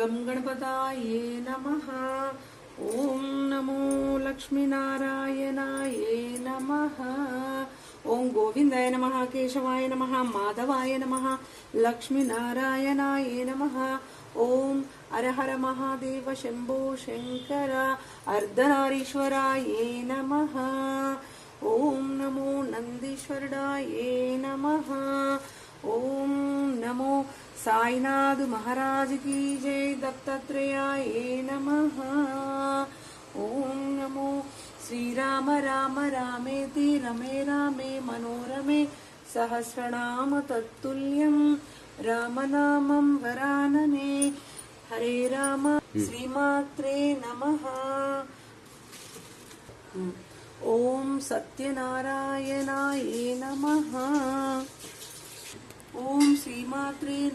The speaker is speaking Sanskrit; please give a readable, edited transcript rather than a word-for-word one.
गं गणपताये नमः। ओम नमो लक्ष्मीनारायणाये नमः। ओम गोविंदाय नमः, केशवाय नमः, माधवाय नमः, लक्ष्मीनारायणाय नमः। ओम हर हर महादेव शंभो शंकर अर्धनारीश्वराये नमः। ओम नमो नंदीश्वराये नमः। ओम नमो साईनाथ महाराज की जय, दत्तात्रेयाये नमः। ओम नमो श्री राम राम रामेति रमे रामे मनोरमे सहस्रनाम तत्तुल्यं रामनामं वरानने। हरे राम। श्रीमात्रे नमः। ओम सत्यनारायणाये नमः। ओम श्रीमात्रे